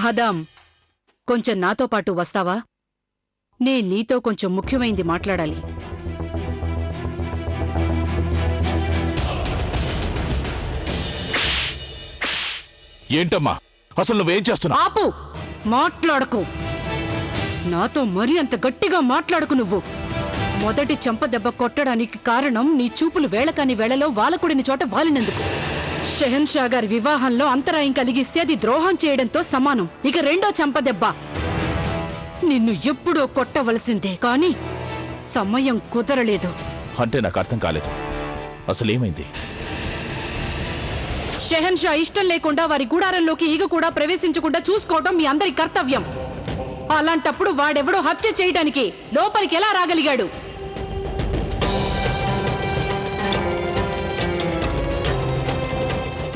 మహదాం, కొంచెం నాతో పాటు వస్తావా? నీతో కొంచెం ముఖ్యమైంది మాట్లాడాలి. ఏంటమ్మా అసలు నువ్వేం చేస్తున్నావు? ఆపు, మాట్లాడకు. నాతో మరీ అంత గట్టిగా మాట్లాడకు. నువ్వు మొదటి చెంపదెబ్బ కొట్టడానికి కారణం నీ చూపులు వేళకాని వేళలో వాలకుడిని చోట వాలినందుకు. షెహన్షా గారి వివాహంలో అంతరాయం కలిగిస్తే అది ద్రోహం చేయడంతో సమానం. ఇక రెండో చెంపదెబ్బ నిన్ను ఎప్పుడో కొట్టవలసిందే, కానీ సమయం కుదరలేదు. అంటే నాకు అర్థం కాలేదు, అసలేమైంది? షెహన్షా ఇష్టం లేకుండా వారి గుడారంలోకి ఈగ కూడా ప్రవేశించకుండా చూసుకోవటం మీ అందరి కర్తవ్యం. అలాంటప్పుడు వాడెవడో హత్య చేయడానికి లోపలికి ఎలా రాగలిగాడు?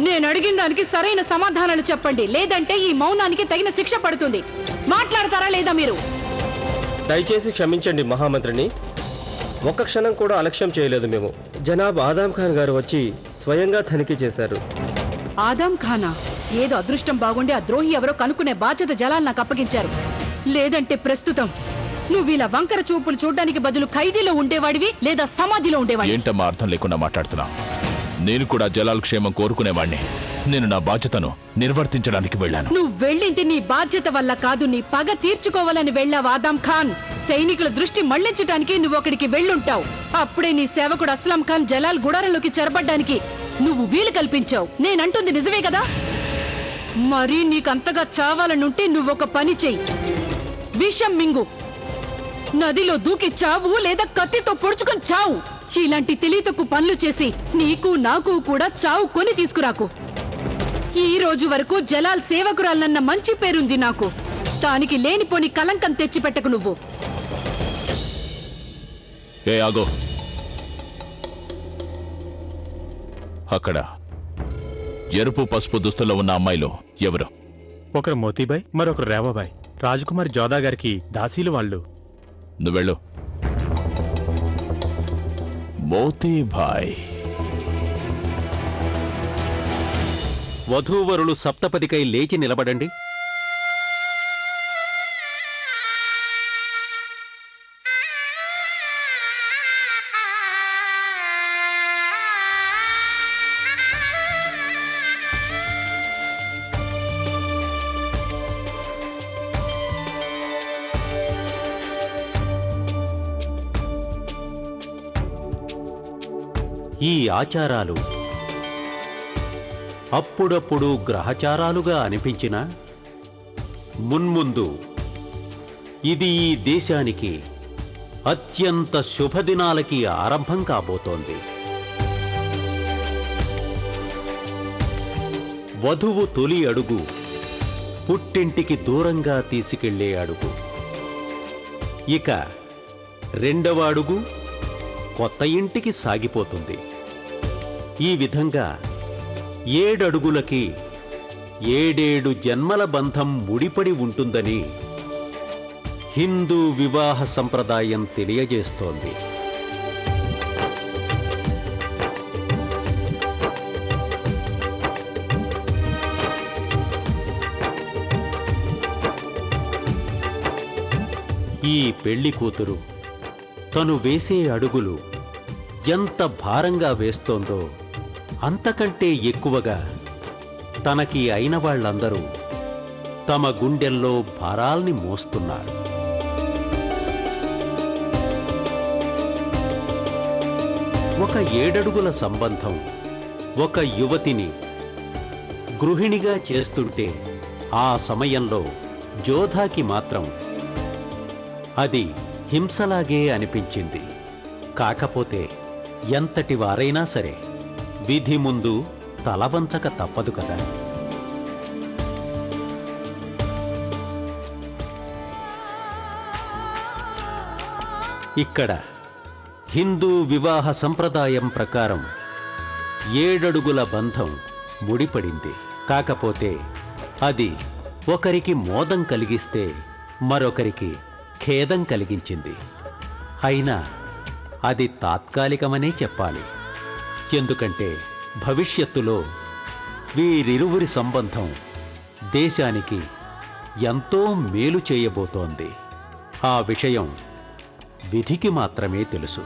నేను అడిగిన దానికి సరైన సమాధానాలు చెప్పండి, లేదంటే ఈ మౌనానికి తగిన శిక్ష పడుతుంది. మాట్లాడతారా లేదా మీరు? దయచేసి క్షమించండి మహామంత్రిని. ఒక్క క్షణం కూడా అలక్ష్యం చేయలేదు మేము. జనాబ్ ఆదాం ఖాన్ గారు వచ్చి స్వయంగా తనిఖీ చేశారు. ఆదాం ఖానా? ఏదో అదృష్టం బాగుండి ఆ ద్రోహి ఎవరో కనుక్కునే బాధ్యత జలాలు నాకు అప్పగించారు. లేదంటే ప్రస్తుతం నువ్వు ఇలా వంకర చూపులు చూడ్డానికి బదులు ఖైదీలో ఉండేవాడివి, లేదా సమాధిలో ఉండేవాడి. ఏంటమ్మా అర్థం లేకుండా మాట్లాడుతున్నా? నేను కూడా జలాల్ క్షేమం కోరుకునేవాణ్ణి. నేను నా బాధ్యతను నిర్వర్తించడానికి వెళ్ళాను. నువ్వు వెళ్ళింది నీ బాధ్యత వల్ల కాదు, నీ పగ తీర్చుకోవాలని వెళ్ళావు ఆదాం ఖాన్. సైనికుల దృష్టి మళ్లించడానికి నువ్వు అక్కడికి వెళ్ళుంటావు. అప్పుడే నీ సేవకుడు అస్లాం ఖాన్ జలాల్ గుడారంలోకి చెరబడ్డానికి నువ్వు వీలు కల్పించావు. నేనంటుంది నిజమే కదా? మరి నీకంతగా చావాలనుంటే నువ్వొక పని చెయ్యి, విషం మింగు. నదిలో దూకి చావు, లేదా కత్తితో పొడుచుకొని చావు. ఇలాంటి తెలియతకు పనులు చేసి నీకు నాకు కూడా చావు కొని తీసుకురాకు. ఈ రోజు వరకు జలాల్ సేవకురాలన్న మంచి పేరుంది నాకు. దానికి లేనిపోని కలంకం తెచ్చిపెట్టకు నువ్వు. ఏ ఆగో, అక్కడ ఎరుపు పసుపు దుస్తుల్లో ఉన్న అమ్మాయిలు ఎవరు? ఒకరు మోతీబాయ్, మరొకరు రేవాబాయ్. రాజకుమారి జోదా గారికి దాసీలు వాళ్ళు. నువ్వెళ్ళు. మోతీబాయ్. వధూవరులు సప్తపదికై లేచి నిలబడండి. ఈ ఆచారాలు అప్పుడప్పుడు గ్రహచారాలుగా అనిపించినా మున్ముందు ఇది ఈ దేశానికి అత్యంత శుభదినాలకి ఆరంభం కాబోతోంది. వధువు తొలి అడుగు పుట్టింటికి దూరంగా తీసుకెళ్లే అడుగు. ఇక రెండవ అడుగు కొత్త ఇంటికి సాగిపోతుంది. ఈ విధంగా 7 అడుగులకి 7 జన్మల బంధం ముడిపడి ఉంటుందని హిందూ వివాహ సంప్రదాయం తెలియజేస్తోంది. ఈ పెళ్లి కూతురు తను వేసే అడుగులు ఎంత భారంగా వేస్తోందో అంతకంటే ఎక్కువగా తనకి అయిన వాళ్ళందరూ తమ గుండెల్లో భారాల్ని మోస్తున్నారు. ఒక 7 అడుగుల సంబంధం ఒక యువతిని గృహిణిగా చేస్తుంటే ఆ సమయంలో జోధాకి మాత్రం అది హింసలాగే అనిపించింది. కాకపోతే ఎంతటి వారైనా సరే విధి ముందు తలవంచక తప్పదు కదా. ఇక్కడ హిందూ వివాహ సంప్రదాయం ప్రకారం 7 అడుగుల బంధం ముడిపడింది. కాకపోతే అది ఒకరికి మోదం కలిగిస్తే మరొకరికి ఖేదం కలిగించింది. అయినా అది తాత్కాలికమనే చెప్పాలి. ఎందుకంటే భవిష్యత్తులో వీరిరువురి సంబంధం దేశానికి ఎంతో మేలు చేయబోతోంది. ఆ విషయం విధికి మాత్రమే తెలుసు.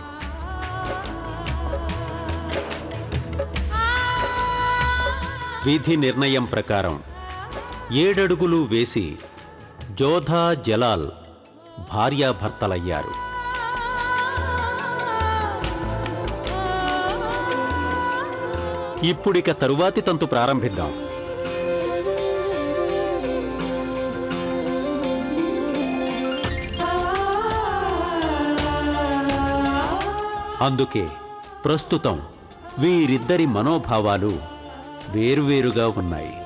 విధి నిర్ణయం ప్రకారం 7 అడుగులు వేసి జోధా జలాల్ భార్యాభర్తలయ్యారు. ఇప్పుడిక తరువాతి తంతు ప్రారంభిద్దాం. అందుకే ప్రస్తుతం వీరిద్దరి మనోభావాలు వేరువేరుగా ఉన్నాయి.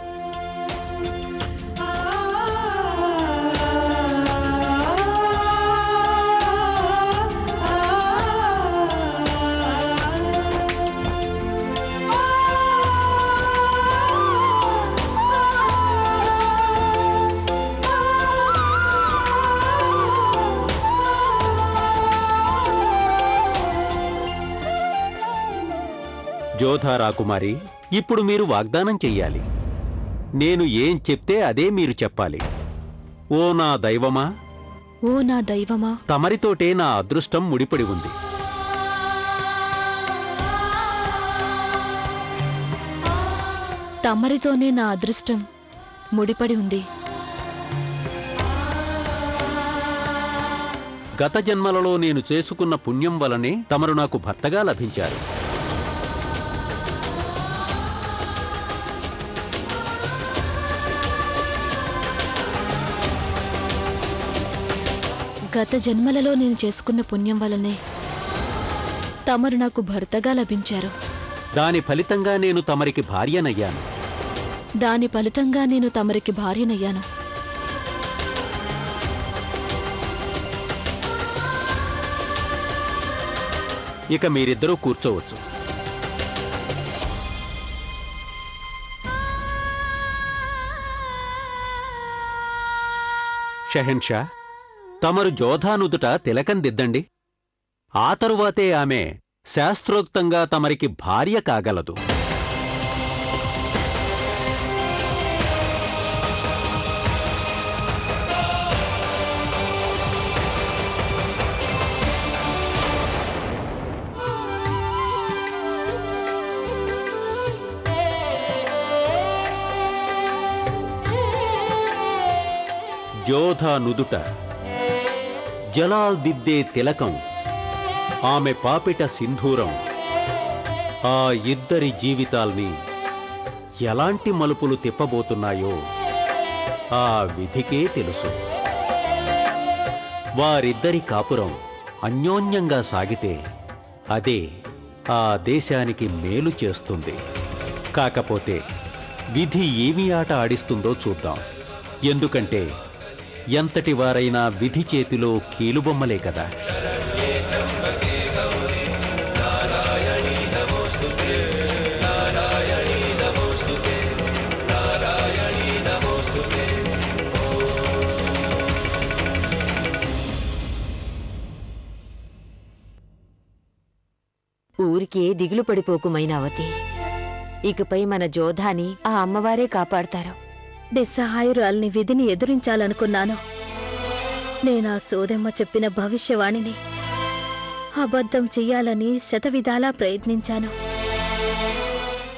జోధా రాకుమారి, ఇప్పుడు మీరు వాగ్దానం చెయ్యాలి. నేను ఏం చెప్తే అదే మీరు చెప్పాలి. ఓ నా దైవమా, ఓ నా దైవమా, తమరితోటే నా అదృష్టం ముడిపడి ఉంది. తమరితోనే నా అదృష్టం ముడిపడి ఉంది. గత జన్మలలో నేను చేసుకున్న పుణ్యం వలనే తమరు నాకు భర్తగా లభించారు. గత జన్మలలో నేను చేసుకున్న పుణ్యం వలనే తమరు నాకు భర్తగా లభించారు. దాని ఫలితంగా నేను తమరికి భార్యనయ్యాను. దాని ఫలితంగా నేను తమరికి భార్యనయ్యాను. ఇక మీరిద్దరూ కూర్చోవచ్చు. షహెన్షా, తమరు జోధానుదుట తిలకం దిద్దండి. ఆ తరువాతే ఆమె శాస్త్రోక్తంగా తమరికి భార్య కాగలదు. జోధా నుదుట జలాల్ దిద్దే తిలకం, ఆమె పాపిట సింధూరం ఆ ఇద్దరి జీవితాల్ని ఎలాంటి మలుపులు తిప్పబోతున్నాయో ఆ విధికే తెలుసు. వారిద్దరి కాపురం అన్యోన్యంగా సాగితే అదే ఆ దేశానికి మేలు చేస్తుంది. కాకపోతే విధి ఏమి ఆట ఆడిస్తుందో చూద్దాం. ఎందుకంటే ఎంతటి వారైనా విధి చేతిలో కీలుబొమ్మలే కదా. ఊరికే దిగులు పడిపోకు మైనావతి. ఇకపై మన జోధాని ఆ అమ్మవారే కాపాడతారు. నిస్సహాయురాల్ని విధిని ఎదురించాలనుకున్నాను. నేనా సోదెమ్మ చెప్పిన భవిష్యవాణిని అబద్ధం చెయ్యాలని శతవిధాలా ప్రయత్నించాను.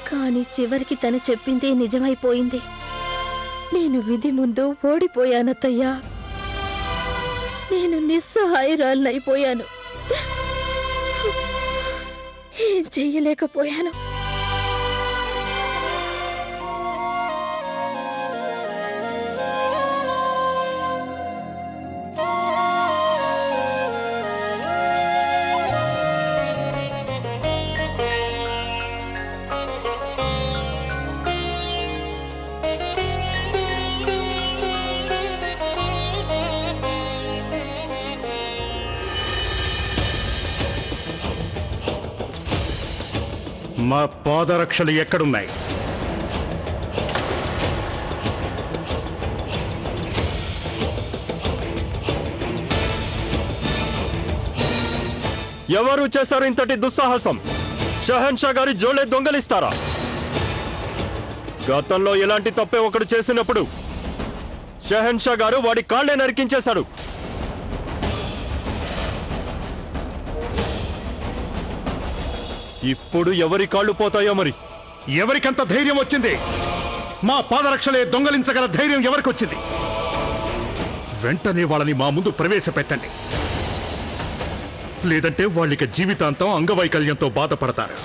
కాని చివరికి తను చెప్పింది నిజమైపోయింది. నేను విధి ముందు ఓడిపోయానత్తయ్యా. నేను నిస్సహాయురాలనైపోయాను. ఏం చెయ్యలేకపోయాను. మా పాదరక్షలు ఎక్కడున్నాయి? ఎవరు చేశారు ఇంతటి దుస్సాహసం? షహన్షా గారి జోలే దొంగలిస్తారా? గతంలో ఇలాంటి తప్పే ఒకడు చేసినప్పుడు షహన్షా గారు వాడి కాళ్ళే నరికించేశాడు. ఇప్పుడు ఎవరి కాళ్ళు పోతాయో మరి. ఎవరికంత ధైర్యం వచ్చింది? మా పాదరక్షలే దొంగలించగల ధైర్యం ఎవరికొచ్చింది? వెంటనే వాళ్ళని మా ముందు ప్రవేశపెట్టండి, లేదంటే వాళ్ళకి జీవితాంతం అంగవైకల్యంతో బాధపడతారు.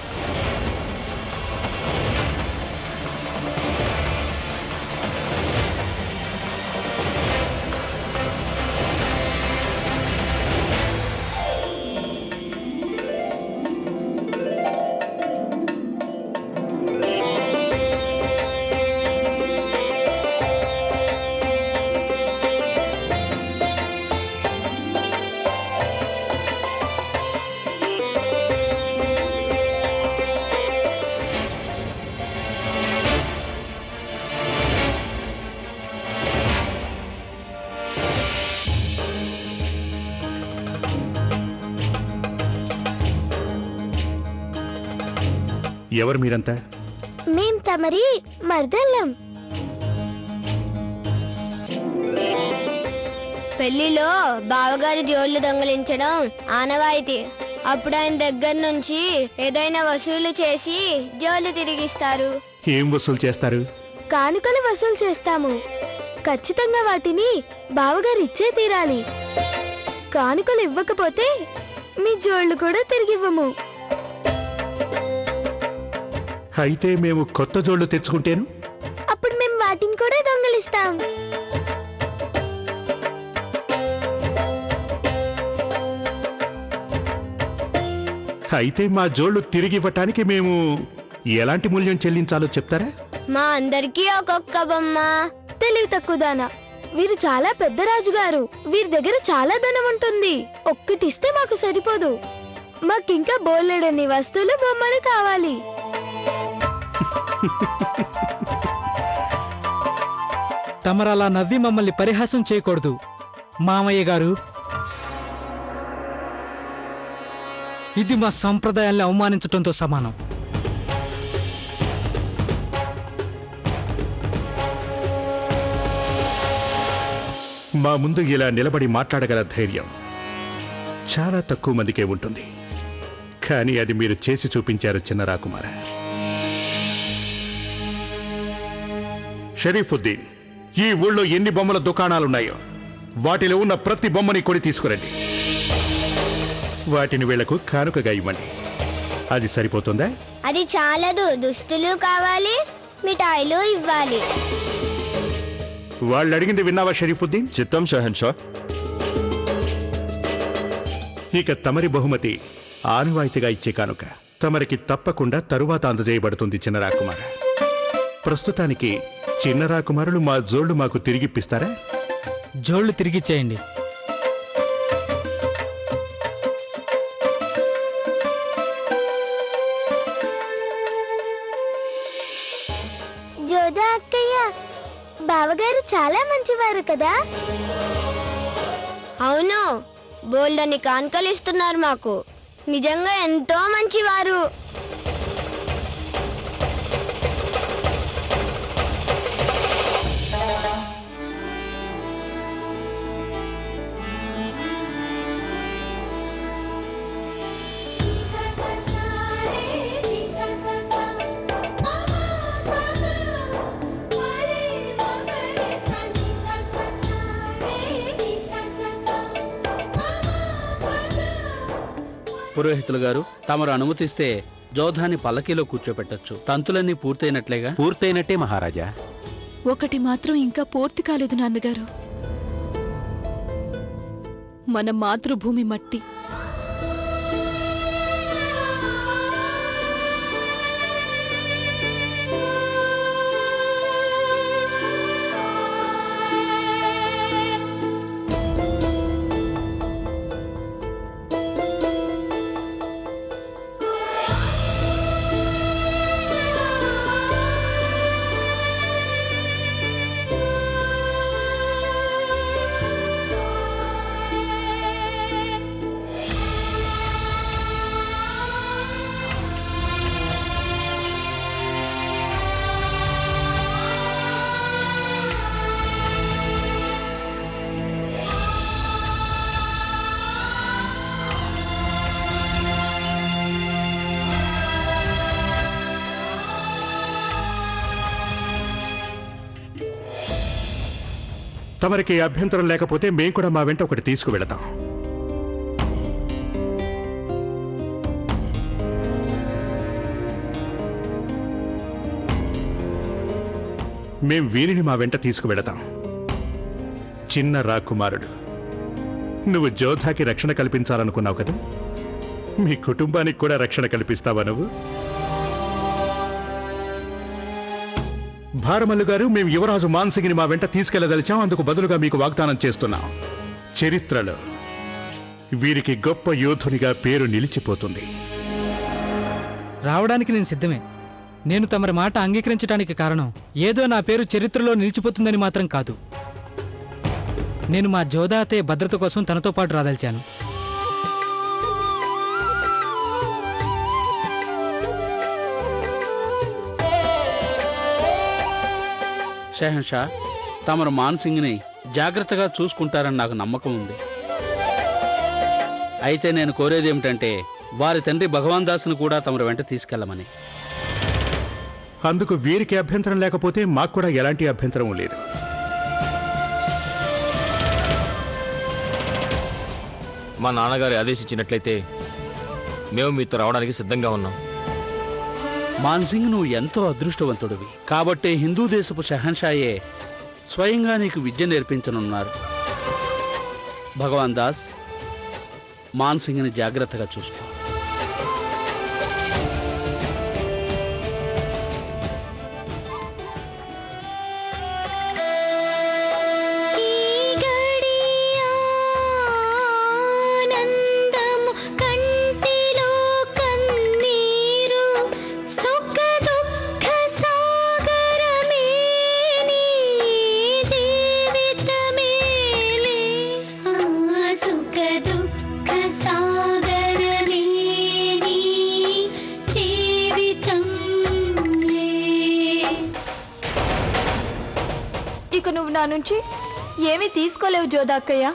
ఎవరు మీరంతా? మేం తమరి మర్దల్లం. పెళ్లిలో బావగారి జోళ్లు దొంగలించడం ఆనవాయితీ. అప్పుడు ఆయన దగ్గర నుంచి ఏదైనా వసూలు చేసి జోళ్లు తిరిగిస్తారు. ఏం వసూలు చేస్తారు? కానుకలు వసూలు చేస్తాము. ఖచ్చితంగా వాటిని బావగారు ఇచ్చే తీరాలి. కానుకలు ఇవ్వకపోతే మీ జోళ్లు కూడా తిరిగివ్వము. అయితే మేము కొత్త జోళ్లు తెచ్చుకుంటేను? అప్పుడు మేము వాటిని కూడా దొంగలిస్తాం. అయితే మా జోళ్లు తిరిగివ్వటానికి మేము ఎలాంటి మూల్యం చెల్లించాలో చెప్తారా? మా అందరికీ ఒక్కొక్క బొమ్మ. తెలివి తక్కువదానా, వీరు చాలా పెద్ద రాజుగారు. వీరి దగ్గర చాలా ధనం ఉంటుంది. ఒక్కటిస్తే మాకు సరిపోదు. మాకింకా బోలెడన్ని వస్తువులు, బొమ్మలు కావాలి. తమరలా నవ్వి మమ్మల్ని పరిహాసం చేయకూడదు మామయ్య గారు. ఇది మా సంప్రదాయాల్ని అవమానించడంతో సమానం. మా ముందు ఇలా నిలబడి మాట్లాడగల ధైర్యం చాలా తక్కువ మందికే ఉంటుంది. కానీ అది మీరు చేసి చూపించారు చిన్న రాకుమార. షరీఫుద్దీన్, ఈ ఊళ్ళో ఎన్ని బొమ్మల దుకాణాలున్నాయో వాటిలో ఉన్న ప్రతి బొమ్మని కొని తీసుకురండి. వాటిని వీళ్లకు కానుకగా ఇవ్వండి. అది సరిపోతుందా? అది చాలదు. దుస్తులు కావాలి, మిఠాయిలు ఇవ్వాలి. వాళ్ళు అడిగింది విన్నావా షరీఫుద్దీన్? చిత్తం షహన్షా. ఇక తమరి బహుమతి ఆనవాయితీగా ఇచ్చే కానుక తమరికి తప్పకుండా తరువాత అందజేయబడుతుంది చిన్న రాకుమార. ప్రస్తుతానికి చిన్న రాకుమారులు మా జోళ్లు మాకు తిరిగిప్పిస్తారా? జోళ్లు తిరిగిచ్చేయండి. జోదా అక్కయ్య, బావగారు చాలా మంచివారు కదా? అవును, బోల్డని కానుకలు ఇస్తున్నారు మాకు. నిజంగా ఎంతో మంచివారు. పురోహితులు గారు, తమరు అనుమతిస్తే జోధాని పల్లకీలో కూర్చోపెట్టొచ్చు. తంతులన్నీ పూర్తయినట్లేగా? పూర్తయినట్టే మహారాజా. ఒకటి మాత్రం ఇంకా పూర్తి కాలేదు నాన్నగారు. మన మాతృభూమి మట్టి. తమరికి అభ్యంతరం లేకపోతే మేం కూడా మా వెంట ఒకటి తీసుకువెళతాం. మేం వీరిని మా వెంట తీసుకువెళతాం. చిన్న రాకుమారుడు, నువ్వు జోధాకి రక్షణ కల్పించాలనుకున్నావు కదా, మీ కుటుంబానికి కూడా రక్షణ కల్పిస్తావా నువ్వు? భారమల్లు గారు, మేము యువరాజు మాన్సింగ్ని మా వెంట తీసుకెళ్లదలిచాం. అందుకు బదులుగా మీకు వాగ్దానం చేస్తున్నాం. చరిత్రలో వీరికి గొప్ప యోధునిగా పేరు నిలిచిపోతుంది. రావడానికి నేను సిద్ధమే. నేను తమరి మాట అంగీకరించడానికి కారణం ఏదో నా పేరు చరిత్రలో నిలిచిపోతుందని మాత్రం కాదు. నేను మా జోధాతే భద్రత కోసం తనతో పాటు రాదలిచాను. షెహన్షా, తమరు మాన్సింగ్ని జాగ్రత్తగా చూసుకుంటారని నాకు నమ్మకం ఉంది. అయితే నేను కోరేది ఏమిటంటే వారి తండ్రి భగవాన్ దాస్ను కూడా తమరు వెంట తీసుకెళ్లమని. అందుకు వీరికి అభ్యంతరం లేకపోతే మాకు కూడా ఎలాంటి అభ్యంతరం లేదు. మా నాన్నగారు ఆదేశించినట్లయితే మేము మీతో రావడానికి సిద్ధంగా ఉన్నాం. మాన్సింగ్, నువ్వు ఎంతో అదృష్టవంతుడివి. కాబట్టే హిందూ దేశపు షెహన్షాయే స్వయంగా నీకు విద్య నేర్పించనున్నారు. భగవాన్ దాస్, మాన్సింగ్ని జాగ్రత్తగా చూసుకో. ఇక నువ్వు నా నుంచి ఏమీ తీసుకోలేవు జోధాక్కయ్య.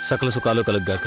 సకల సుఖాలు కలుగ్గాక.